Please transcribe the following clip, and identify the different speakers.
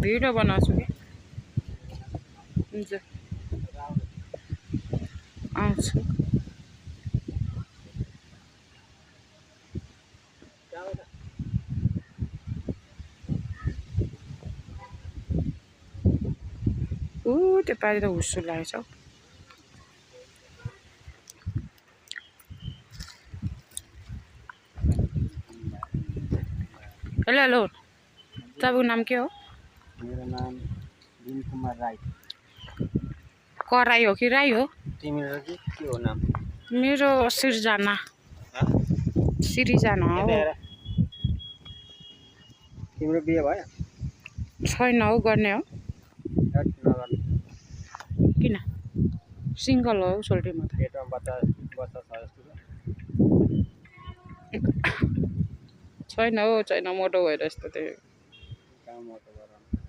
Speaker 1: video बनाउँछु कि हुन्छ आउँछु त्यो पारि त हुस्सु लागेछ हौ हेलो हेलो तपाईँको नाम के हो
Speaker 2: मेरो नाम दिन कुमार राई
Speaker 1: कराई हो कि राई हो
Speaker 2: तिम्रो चाहिँ के हो नाम
Speaker 1: मेरो सिर्जना सिरिजना हो
Speaker 2: तिम्रो बिहे भयो
Speaker 1: छैन हौ गर्ने हो किन सिङ्गल हो सोल्टी म त
Speaker 2: पेटमा बच्चा बच्चा छ जस्तो
Speaker 1: छैन हौ छैन मोटो भएर यस्तो त्यो
Speaker 2: कहाँ मोटो गराउनु